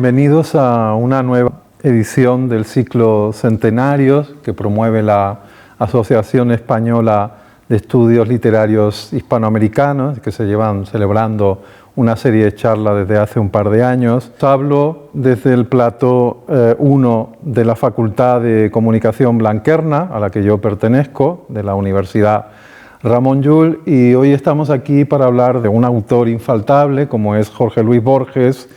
Bienvenidos a una nueva edición del ciclo Centenarios que promueve la Asociación Española de Estudios Literarios Hispanoamericanos, que se llevan celebrando una serie de charlas desde hace un par de años. Hablo desde el plató 1 de la Facultad de Comunicación Blanquerna, a la que yo pertenezco, de la Universidad Ramon Llull, y hoy estamos aquí para hablar de un autor infaltable como es Jorge Luis Borges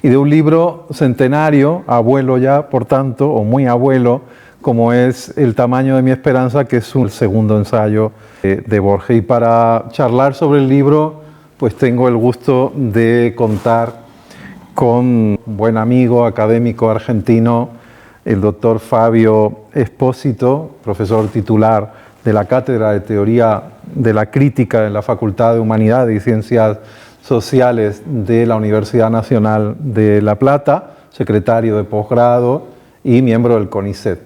y de un libro centenario, abuelo ya, por tanto, o muy abuelo, como es El tamaño de mi esperanza, que es el segundo ensayo de Borges. Y para charlar sobre el libro, pues tengo el gusto de contar con un buen amigo académico argentino, el doctor Fabio Espósito, profesor titular de la Cátedra de Teoría de la Crítica en la Facultad de Humanidades y Ciencias Sociales de la Universidad Nacional de La Plata, secretario de posgrado y miembro del CONICET.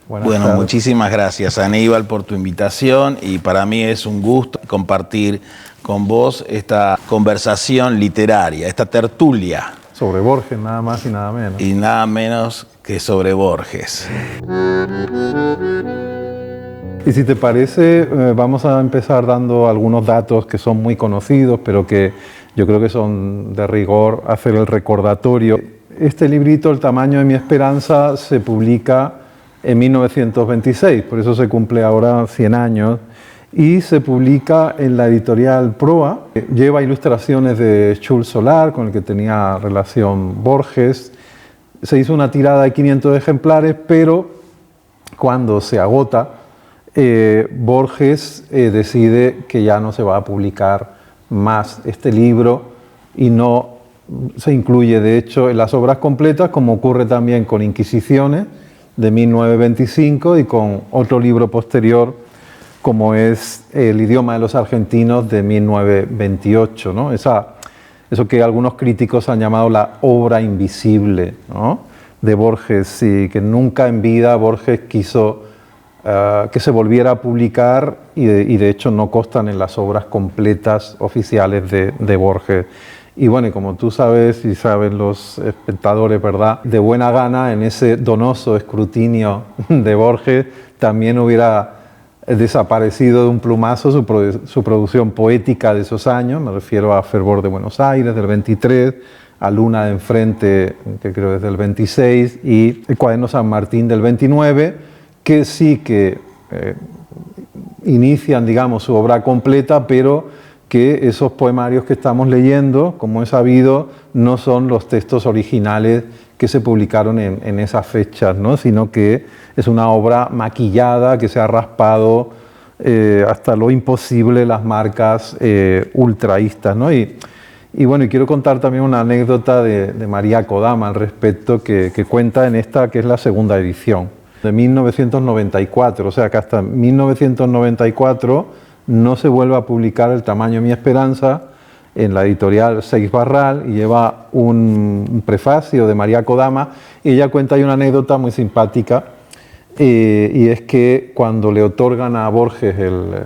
Bueno, muchísimas gracias, Aníbal, por tu invitación, y para mí es un gusto compartir con vos esta conversación literaria, esta tertulia. Sobre Borges, nada más y nada menos. Y nada menos que sobre Borges. Y si te parece, vamos a empezar dando algunos datos que son muy conocidos, pero que yo creo que son de rigor hacer el recordatorio. Este librito, El tamaño de mi esperanza, se publica en 1926, por eso se cumple ahora 100 años, y se publica en la editorial Proa. Lleva ilustraciones de Schul Solar, con el que tenía relación Borges. Se hizo una tirada de 500 ejemplares, pero cuando se agota, Borges decide que ya no se va a publicar más este libro y no se incluye, de hecho, en las obras completas, como ocurre también con Inquisiciones, de 1925, y con otro libro posterior, como es El idioma de los argentinos, de 1928, ¿no? Eso que algunos críticos han llamado la obra invisible, ¿no?, de Borges, y que nunca en vida Borges quiso que se volviera a publicar, y de hecho no constan en las obras completas oficiales de Borges. Y bueno, y como tú sabes y saben los espectadores, ¿verdad?, de buena gana, en ese donoso escrutinio de Borges también hubiera desaparecido de un plumazo su producción poética de esos años. Me refiero a Fervor de Buenos Aires, del 23, a Luna de Enfrente, que creo es del 26, y El Cuaderno San Martín, del 29, que sí que inician, digamos, su obra completa, pero que esos poemarios que estamos leyendo, como es sabido, no son los textos originales que se publicaron en esas fechas, ¿no?, sino que es una obra maquillada que se ha raspado hasta lo imposible las marcas ultraístas, ¿no? Y bueno, y quiero contar también una anécdota de María Kodama al respecto, que cuenta en esta, que es la segunda edición, de 1994, o sea que hasta 1994 no se vuelve a publicar El tamaño de mi esperanza en la editorial Seix Barral, y lleva un prefacio de María Kodama, y ella cuenta ahí una anécdota muy simpática, y es que cuando le otorgan a Borges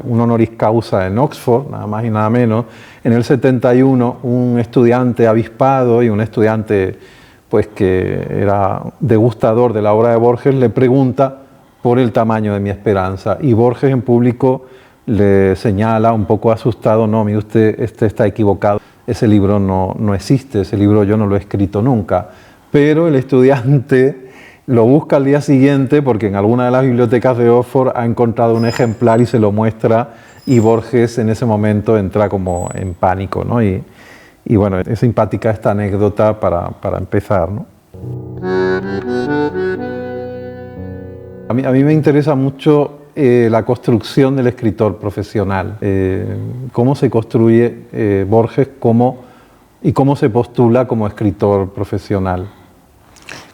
un honoris causa en Oxford, nada más y nada menos, en el 71, un estudiante avispado y un estudiante pues que era degustador de la obra de Borges, le pregunta por El tamaño de mi esperanza, y Borges en público le señala, un poco asustado: no, mire usted, está equivocado, ese libro no existe, ese libro yo no lo he escrito nunca. Pero el estudiante lo busca al día siguiente, porque en alguna de las bibliotecas de Oxford ha encontrado un ejemplar y se lo muestra, y Borges en ese momento entra como en pánico, ¿no? Y bueno, es simpática esta anécdota para empezar, ¿no? A mí me interesa mucho la construcción del escritor profesional. Cómo se construye Borges y cómo se postula como escritor profesional.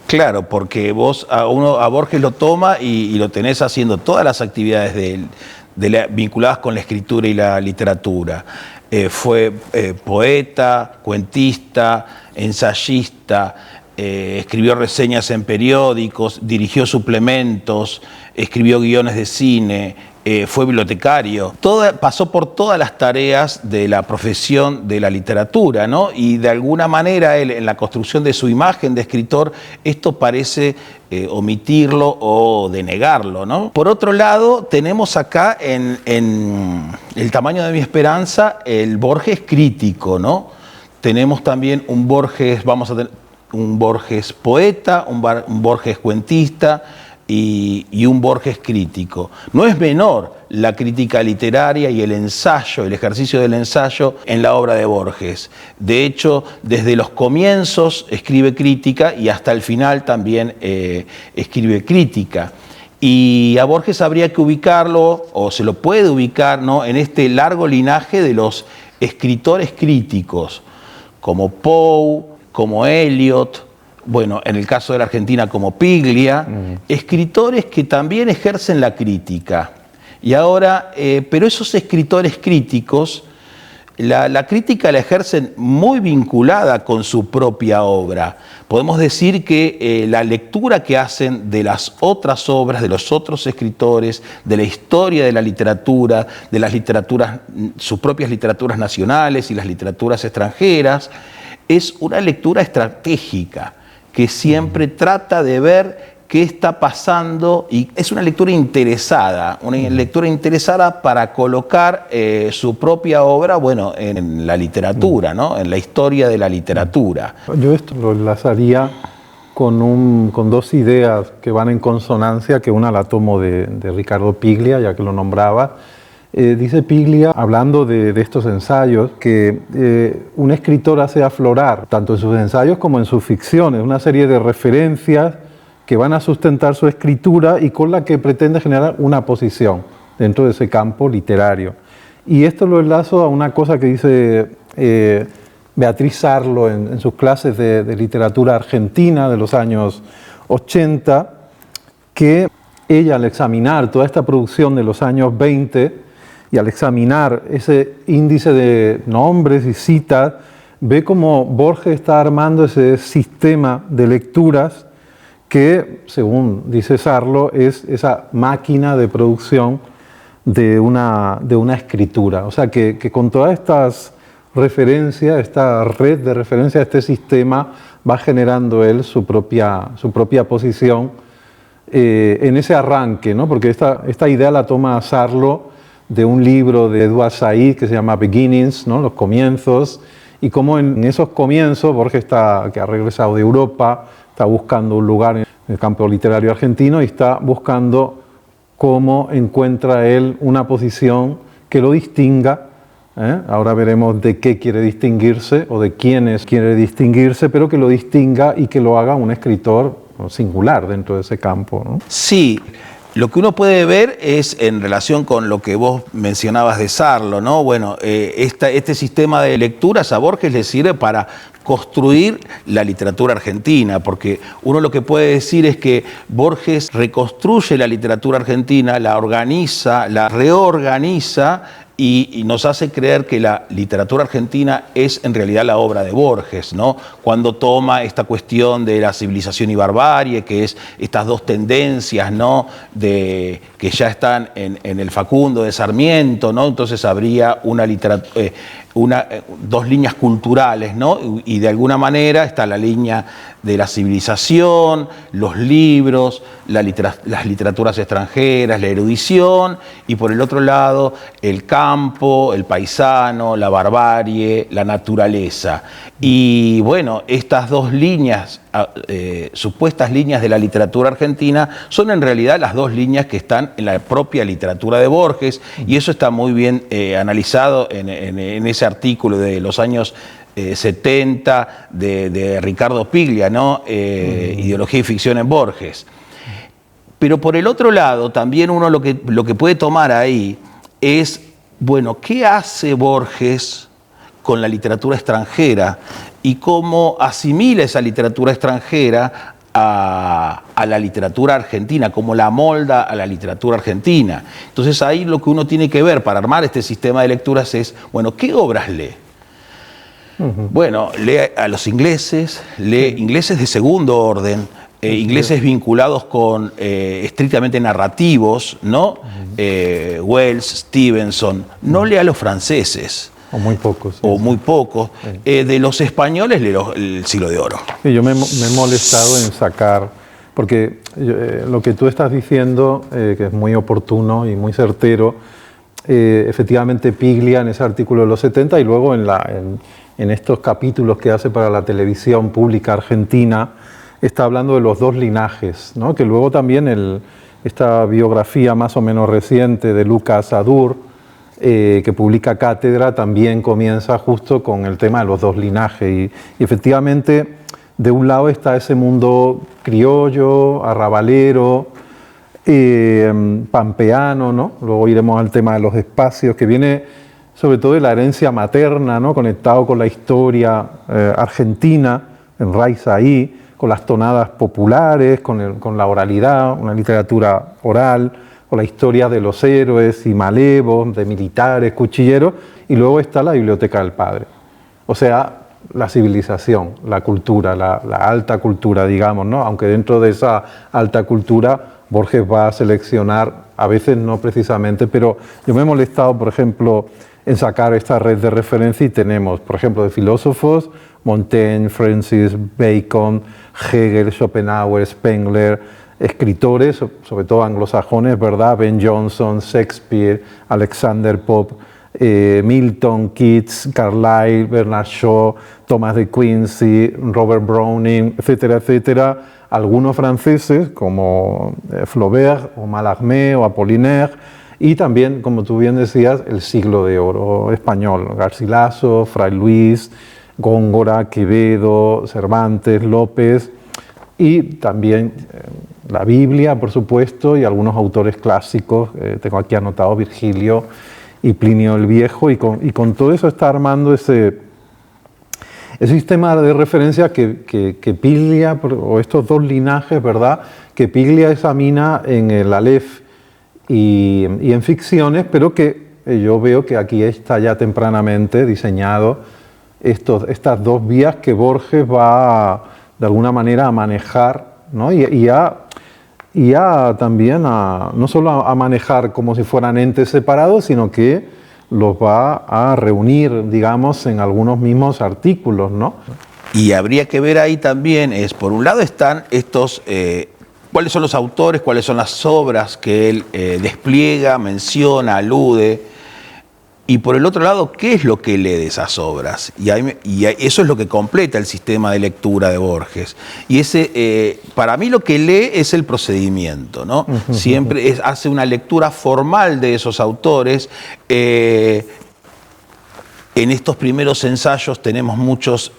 Claro, porque vos a Borges lo toma y lo tenés haciendo todas las actividades vinculadas con la escritura y la literatura. Fue poeta, cuentista, ensayista, escribió reseñas en periódicos, dirigió suplementos, escribió guiones de cine, fue bibliotecario. Pasó por todas las tareas de la profesión de la literatura, ¿no? Y de alguna manera él, en la construcción de su imagen de escritor, esto parece omitirlo o denegarlo, ¿no? Por otro lado, tenemos acá en El tamaño de mi esperanza el Borges crítico, ¿no? Tenemos también un Borges, vamos a tener un Borges poeta, un Borges cuentista, y un Borges crítico. No es menor la crítica literaria y el ensayo, el ejercicio del ensayo en la obra de Borges. De hecho, desde los comienzos escribe crítica y hasta el final también escribe crítica. Y a Borges habría que ubicarlo, o se lo puede ubicar, ¿no?, en este largo linaje de los escritores críticos, como Poe, como Eliot, bueno, en el caso de la Argentina como Piglia, escritores que también ejercen la crítica. Y ahora, pero esos escritores críticos, la crítica la ejercen muy vinculada con su propia obra. Podemos decir que la lectura que hacen de las otras obras, de los otros escritores, de la historia de la literatura, de las literaturas, sus propias literaturas nacionales y las literaturas extranjeras, es una lectura estratégica que siempre trata de ver qué está pasando, y es una lectura interesada para colocar su propia obra, bueno, en la literatura, ¿no?, en la historia de la literatura. Yo esto lo enlazaría con dos ideas que van en consonancia, que una la tomo de Ricardo Piglia, ya que lo nombraba. Dice Piglia, hablando de estos ensayos, que un escritor hace aflorar, tanto en sus ensayos como en sus ficciones, una serie de referencias que van a sustentar su escritura y con la que pretende generar una posición dentro de ese campo literario. Y esto lo enlazo a una cosa que dice Beatriz Sarlo en sus clases de literatura argentina de los años 80, que ella, al examinar toda esta producción de los años 20, y al examinar ese índice de nombres y citas, ve cómo Borges está armando ese sistema de lecturas que, según dice Sarlo, es esa máquina de producción de una escritura. O sea, que con todas estas referencias, esta red de referencias, este sistema, va generando él su propia posición en ese arranque, ¿no? Porque esta idea la toma Sarlo de un libro de Edward Said que se llama Beginnings, ¿no?, los comienzos, y cómo en esos comienzos Borges, que ha regresado de Europa, está buscando un lugar en el campo literario argentino y está buscando cómo encuentra él una posición que lo distinga. Ahora veremos de qué quiere distinguirse o de quiénes quiere distinguirse, pero que lo distinga y que lo haga un escritor singular dentro de ese campo, ¿no? Sí. Lo que uno puede ver es, en relación con lo que vos mencionabas de Sarlo, ¿no? Bueno, este sistema de lecturas a Borges le sirve para construir la literatura argentina, porque uno lo que puede decir es que Borges reconstruye la literatura argentina, la organiza, la reorganiza, y nos hace creer que la literatura argentina es en realidad la obra de Borges, ¿no? Cuando toma esta cuestión de la civilización y barbarie, que es estas dos tendencias, ¿no?, que ya están en el Facundo de Sarmiento, ¿no? Entonces habría dos líneas culturales, ¿no? Y de alguna manera está la línea de la civilización, los libros, las literaturas extranjeras, la erudición, y por el otro lado el campo, el paisano, la barbarie, la naturaleza. Y bueno, estas dos líneas, supuestas líneas de la literatura argentina, son en realidad las dos líneas que están en la propia literatura de Borges, y eso está muy bien analizado en ese artículo de los años 70 de Ricardo Piglia, ¿no? Ideología y ficción en Borges. Pero por el otro lado, también uno lo que puede tomar ahí es, bueno, ¿qué hace Borges con la literatura extranjera y cómo asimila esa literatura extranjera a la literatura argentina, cómo la amolda a la literatura argentina? Entonces ahí lo que uno tiene que ver para armar este sistema de lecturas es, bueno, ¿qué obras lee? Bueno, lee a los ingleses, lee ingleses de segundo orden, ingleses vinculados con estrictamente narrativos, ¿no? Wells, Stevenson. No lee a los franceses. O muy pocos. O muy pocos. De los españoles lee el Siglo de Oro. Sí, yo me he molestado en sacar, porque lo que tú estás diciendo, que es muy oportuno y muy certero, efectivamente Piglia en ese artículo de los 70 y luego en estos capítulos que hace para la televisión pública argentina, está hablando de los dos linajes, ¿no? Que luego también esta biografía más o menos reciente de Lucas Adur, que publica Cátedra, también comienza justo con el tema de los dos linajes. Y efectivamente, de un lado está ese mundo criollo, arrabalero, pampeano, ¿no? Luego iremos al tema de los espacios, que viene sobre todo de la herencia materna, ¿no? Conectado con la historia argentina, enraiza ahí, con las tonadas populares, con la oralidad, una literatura oral, con la historia de los héroes y malevos, de militares, cuchilleros, y luego está la biblioteca del padre. O sea, la civilización, la cultura, la alta cultura, digamos, ¿no? Aunque dentro de esa alta cultura Borges va a seleccionar, a veces no precisamente, pero yo me he molestado, por ejemplo, en sacar esta red de referencia y tenemos, por ejemplo, de filósofos, Montaigne, Francis Bacon, Hegel, Schopenhauer, Spengler, escritores, sobre todo anglosajones, ¿verdad? Ben Jonson, Shakespeare, Alexander Pope, Milton, Keats, Carlyle, Bernard Shaw, Thomas de Quincey, Robert Browning, etcétera, etcétera. Algunos franceses como Flaubert o Mallarmé o Apollinaire, y también, como tú bien decías, el Siglo de Oro español, Garcilaso, Fray Luis, Góngora, Quevedo, Cervantes, López, y también la Biblia, por supuesto, y algunos autores clásicos, tengo aquí anotado Virgilio y Plinio el Viejo, y con todo eso está armando ese sistema de referencia que Piglia, o estos dos linajes, ¿verdad?, que Piglia examina en el Aleph y en ficciones, pero que yo veo que aquí está ya tempranamente diseñado estas dos vías que Borges va de alguna manera a manejar, ¿no? y también no solo a manejar como si fueran entes separados, sino que los va a reunir, digamos, en algunos mismos artículos, ¿no? Y habría que ver ahí también, por un lado están estos, cuáles son los autores, cuáles son las obras que él despliega, menciona, alude, y por el otro lado, ¿qué es lo que lee de esas obras? Y eso es lo que completa el sistema de lectura de Borges. Y para mí lo que lee es el procedimiento, ¿no? Siempre hace una lectura formal de esos autores. En estos primeros ensayos tenemos muchos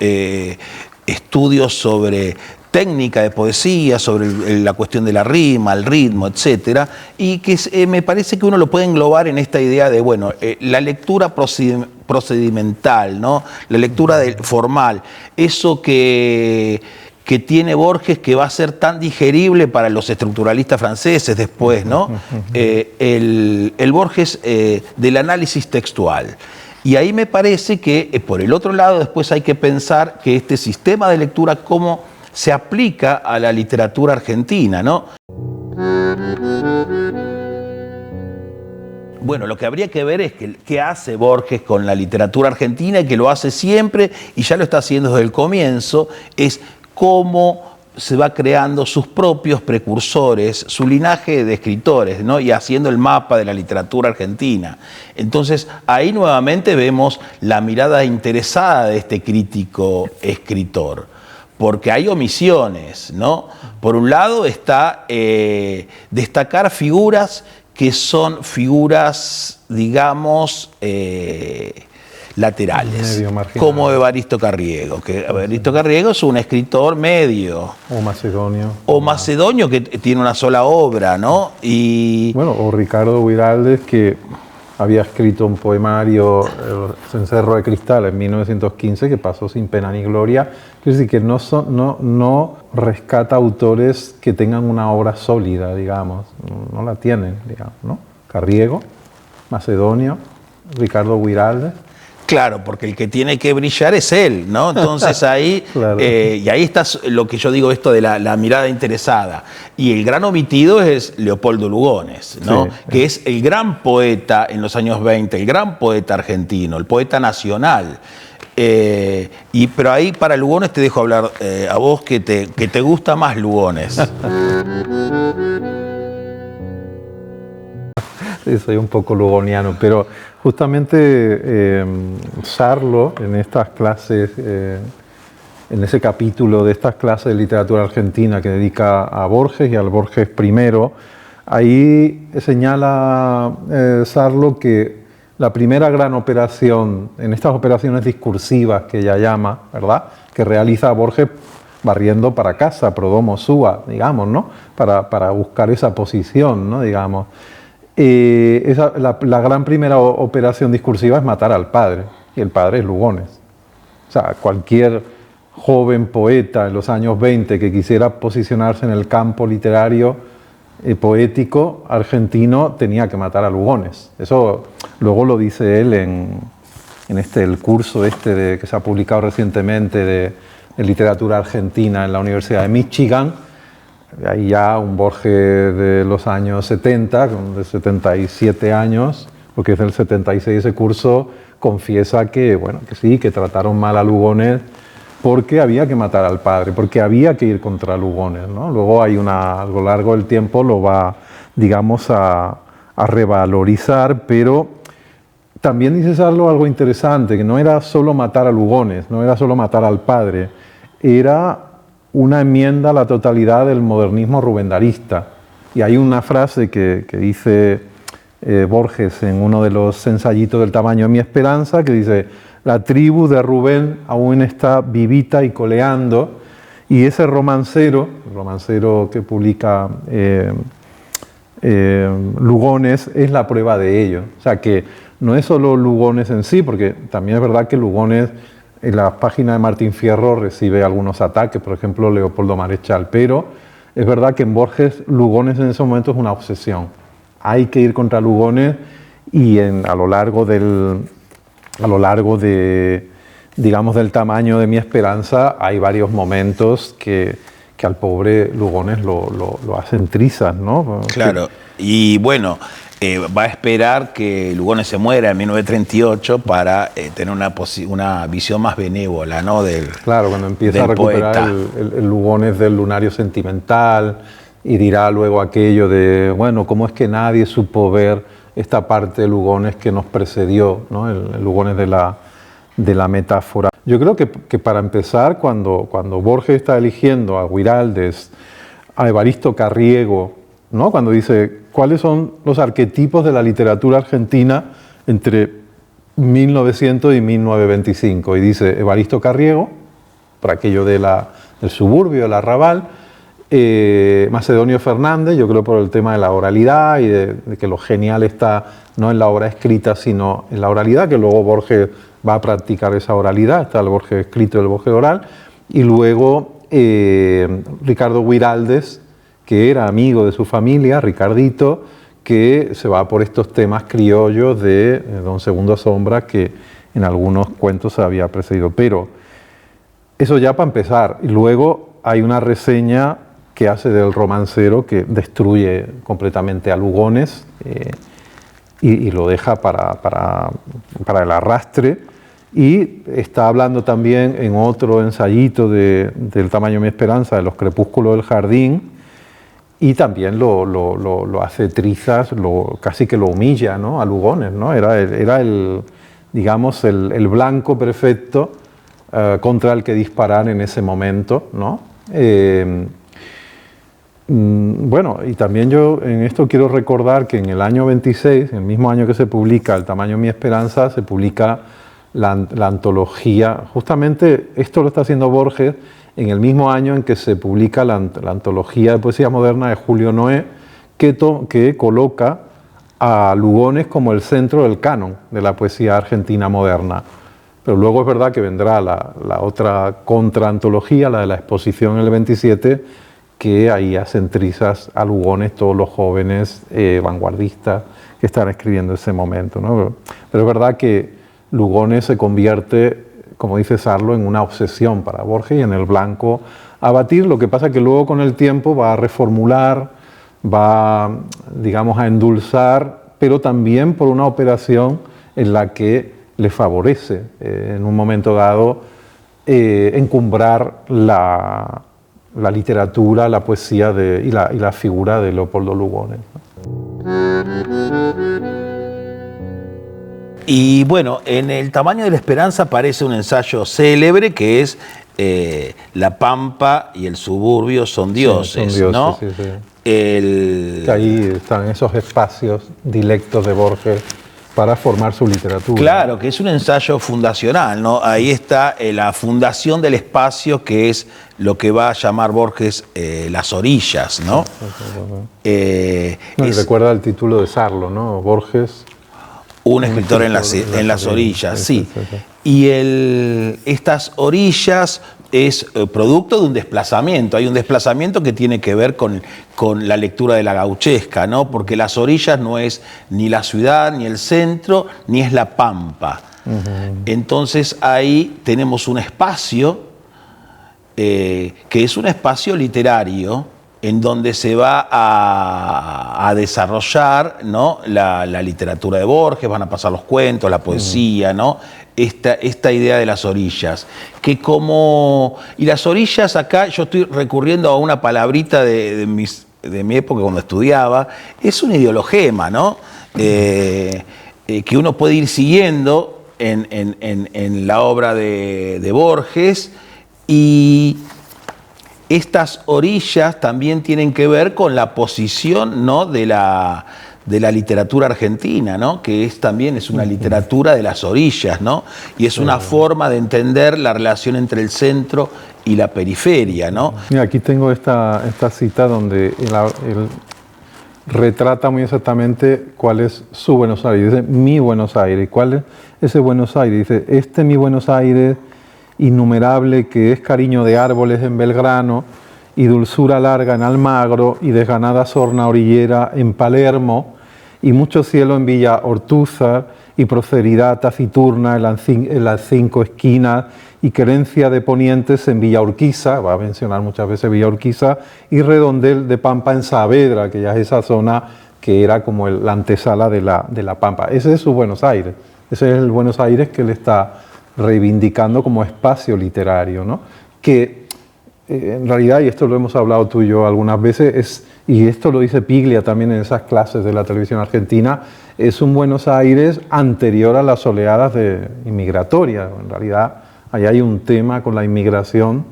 estudios sobre técnica de poesía, sobre la cuestión de la rima, el ritmo, etcétera, y que me parece que uno lo puede englobar en esta idea de, bueno, la lectura procedimental, ¿no? La lectura formal, eso que tiene Borges, que va a ser tan digerible para los estructuralistas franceses después, ¿no? El Borges del análisis textual. Y ahí me parece que, por el otro lado, después hay que pensar que este sistema de lectura, cómo se aplica a la literatura argentina, ¿no? Bueno, lo que habría que ver es qué hace Borges con la literatura argentina, y que lo hace siempre, y ya lo está haciendo desde el comienzo, es cómo se va creando sus propios precursores, su linaje de escritores, ¿no? Y haciendo el mapa de la literatura argentina. Entonces, ahí nuevamente vemos la mirada interesada de este crítico escritor, porque hay omisiones, ¿no? Por un lado está destacar figuras que son figuras, digamos, laterales, como Evaristo Carriego, que Evaristo Carriego es un escritor medio. O macedonio. O macedonio, que tiene una sola obra, ¿no? Y bueno, o Ricardo Guiraldes, que había escrito un poemario, El cencerro de cristal, en 1915, que pasó sin pena ni gloria. Quiere decir que no rescata autores que tengan una obra sólida, digamos. No la tienen, digamos, ¿no? Carriego, Macedonio, Ricardo Guiraldes. Claro, porque el que tiene que brillar es él, ¿no? Entonces ahí, Claro. y ahí está lo que yo digo, esto de la mirada interesada. Y el gran omitido es Leopoldo Lugones, ¿no? Sí. Que es el gran poeta en los años 20, el gran poeta argentino, el poeta nacional. Pero ahí para Lugones te dejo hablar a vos que te gusta más Lugones. Sí, soy un poco lugoniano, pero justamente Sarlo en estas clases, en ese capítulo de estas clases de literatura argentina que dedica a Borges y al Borges primero, ahí señala Sarlo que la primera gran operación, en estas operaciones discursivas que ella llama, ¿verdad?, que realiza Borges barriendo para casa, pro domo sua, digamos, ¿no?, para buscar esa posición, ¿no?, digamos. La gran primera operación discursiva es matar al padre, y el padre es Lugones. O sea, cualquier joven poeta en los años 20 que quisiera posicionarse en el campo literario poético argentino tenía que matar a Lugones. Eso luego lo dice él en el curso que se ha publicado recientemente de literatura argentina en la Universidad de Michigan. Ahí ya un Borges de los años 70, de 77 años, porque es del 76 ese curso, confiesa que, bueno, que sí, que trataron mal a Lugones porque había que matar al padre, porque había que ir contra Lugones, ¿no? Luego a lo largo del tiempo lo va, digamos, a revalorizar, pero también dice Sarlo algo interesante, que no era solo matar a Lugones, no era solo matar al padre, era una enmienda a la totalidad del modernismo rubendarista. Y hay una frase que dice Borges en uno de los ensayitos del tamaño de mi esperanza, que dice: la tribu de Rubén aún está vivita y coleando, y ese romancero, el romancero que publica Lugones, es la prueba de ello. O sea que no es solo Lugones en sí, porque también es verdad que Lugones en la página de Martín Fierro recibe algunos ataques, por ejemplo Leopoldo Marechal, pero es verdad que en Borges Lugones en ese momento es una obsesión. Hay que ir contra Lugones y a lo largo de, digamos, del tamaño de mi esperanza hay varios momentos que al pobre Lugones lo hacen trizas, ¿no? Claro, y bueno, va a esperar que Lugones se muera en 1938 para tener una visión más benévola, ¿no? Claro, cuando empieza a recuperar el Lugones del lunario sentimental, y dirá luego aquello de, bueno, ¿cómo es que nadie supo ver esta parte de Lugones que nos precedió, ¿no? El Lugones de la metáfora. Yo creo que para empezar, cuando Borges está eligiendo a Guiraldes, a Evaristo Carriego, ¿no?, cuando dice cuáles son los arquetipos de la literatura argentina entre 1900 y 1925, y dice Evaristo Carriego, por aquello del suburbio, del arrabal, Macedonio Fernández, yo creo por el tema de la oralidad y de que lo genial está no en la obra escrita, sino en la oralidad, que luego Borges va a practicar esa oralidad, está el Borges escrito y el Borges oral, y luego Ricardo Guiraldes, que era amigo de su familia, Ricardito, que se va por estos temas criollos de Don Segundo Sombra, que en algunos cuentos se había precedido. Pero eso ya para empezar. Y luego hay una reseña que hace del romancero que destruye completamente a Lugones y lo deja para el arrastre. Y está hablando también en otro ensayito del tamaño de mi esperanza, de los crepúsculos del jardín, y también lo hace trizas, casi que lo humilla, ¿no?, a Lugones, ¿no? Era el, digamos, el blanco perfecto contra el que disparar en ese momento, ¿no? Bueno, y también yo en esto quiero recordar que en el año 26, en el mismo año que se publica El tamaño de mi esperanza, se publica la antología. Justamente esto lo está haciendo Borges en el mismo año en que se publica la antología de poesía moderna de Julio Noé, que coloca a Lugones como el centro del canon de la poesía argentina moderna. Pero luego es verdad que vendrá la otra contraantología, la de la exposición en el 27, que ahí hacen trizas a Lugones todos los jóvenes vanguardistas que están escribiendo ese momento, ¿no? Pero es verdad que Lugones se convierte, como dice Sarlo, en una obsesión para Borges y en el blanco a batir. Lo que pasa es que luego con el tiempo va a reformular, va, digamos, a endulzar, pero también por una operación en la que le favorece en un momento dado encumbrar la literatura, la poesía y la figura de Leopoldo Lugones, ¿no? Y bueno, en El tamaño de la esperanza aparece un ensayo célebre que es La Pampa y el suburbio son dioses, sí, son dioses, ¿no? Sí, sí. Que ahí están esos espacios dilectos de Borges para formar su literatura. Claro, que es un ensayo fundacional, ¿no? Ahí está la fundación del espacio, que es lo que va a llamar Borges las orillas, ¿no? Y recuerda el título de Sarlo, ¿no? Borges... Un escritor en las orillas, sí. Y estas orillas es producto de un desplazamiento. Hay un desplazamiento que tiene que ver con la lectura de la gauchesca, ¿no? Porque las orillas no es ni la ciudad, ni el centro, ni es la pampa. Entonces ahí tenemos un espacio que es un espacio literario, en donde se va a desarrollar, ¿no? la literatura de Borges, van a pasar los cuentos, la poesía, ¿no? Esta idea de las orillas. Y las orillas acá, yo estoy recurriendo a una palabrita de mi época cuando estudiaba, es un ideologema, ¿no? Que uno puede ir siguiendo en la obra de Borges, y estas orillas también tienen que ver con la posición, ¿no? de la literatura argentina, ¿no? Que también es una literatura de las orillas, ¿no? Y es una forma de entender la relación entre el centro y la periferia, ¿no? Mira, aquí tengo esta cita donde él retrata muy exactamente cuál es su Buenos Aires. Dice, mi Buenos Aires. ¿Cuál es ese Buenos Aires? Dice, mi Buenos Aires innumerable, que es cariño de árboles en Belgrano y dulzura larga en Almagro y desganada sorna orillera en Palermo y mucho cielo en Villa Ortúzar y prosperidad taciturna en las 5 esquinas y querencia de ponientes en Villa Urquiza, va a mencionar muchas veces Villa Urquiza, y redondel de Pampa en Saavedra, que ya es esa zona que era como la antesala de la Pampa. Ese es su Buenos Aires, ese es el Buenos Aires que él está reivindicando como espacio literario, ¿no? Que en realidad, y esto lo hemos hablado tú y yo algunas veces, y esto lo dice Piglia también en esas clases de la televisión argentina, es un Buenos Aires anterior a las oleadas inmigratorias. En realidad, ahí hay un tema con la inmigración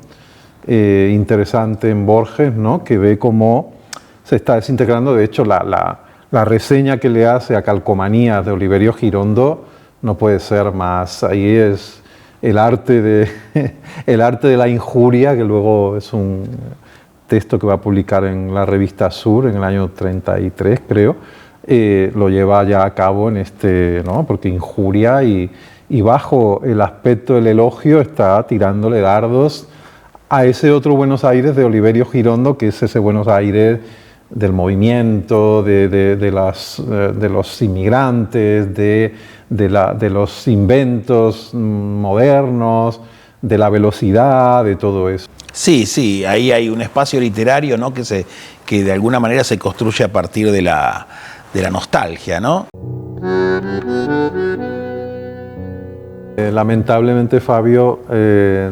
interesante en Borges, ¿no? Que ve cómo se está desintegrando. De hecho, la reseña que le hace a Calcomanías de Oliverio Girondo no puede ser más. Ahí es el arte de la injuria, que luego es un texto que va a publicar en la revista Sur en el año 33, creo. Lo lleva ya a cabo ¿no? Porque injuria y bajo el aspecto del elogio está tirándole dardos a ese otro Buenos Aires de Oliverio Girondo, que es ese Buenos Aires del movimiento, de los inmigrantes, de los inventos modernos, de la velocidad, de todo eso. Sí, sí, ahí hay un espacio literario, ¿no? que de alguna manera se construye a partir de la nostalgia, ¿no? Lamentablemente, Fabio,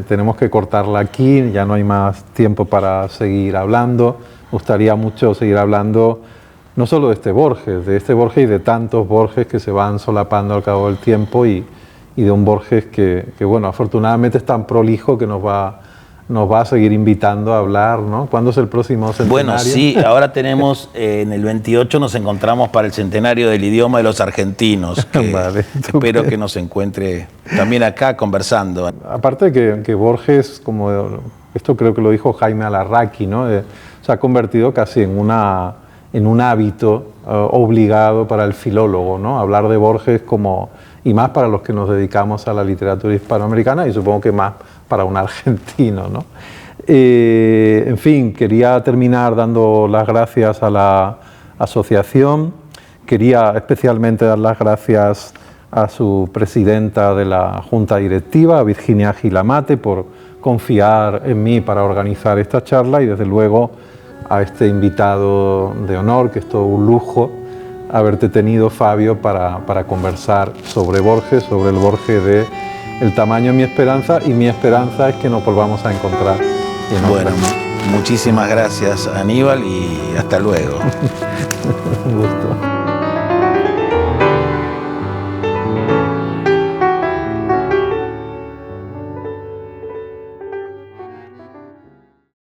tenemos que cortarla aquí, ya no hay más tiempo para seguir hablando. Me gustaría mucho seguir hablando no solo de este Borges y de tantos Borges que se van solapando al cabo del tiempo y de un Borges que bueno, afortunadamente es tan prolijo que nos va a seguir invitando a hablar, ¿no? ¿Cuándo es el próximo centenario? Bueno, sí, ahora tenemos, en el 28 nos encontramos para el centenario del idioma de los argentinos, que vale, espero que nos encuentre también acá conversando. Aparte de que Borges, como esto creo que lo dijo Jaime Alarraqui, ¿no? Se ha convertido casi en un hábito obligado para el filólogo, ¿no? Hablar de Borges y más para los que nos dedicamos a la literatura hispanoamericana y supongo que más para un argentino, ¿no? En fin, quería terminar dando las gracias a la asociación, quería especialmente dar las gracias a su presidenta de la Junta Directiva, a Virginia Gilamate, por confiar en mí para organizar esta charla, y desde luego a este invitado de honor, que es todo un lujo haberte tenido, Fabio, para conversar sobre Borges, sobre el Borges de El tamaño de mi esperanza, y mi esperanza es que nos volvamos a encontrar en Bueno, muchísimas gracias, Aníbal, y hasta luego. Un gusto.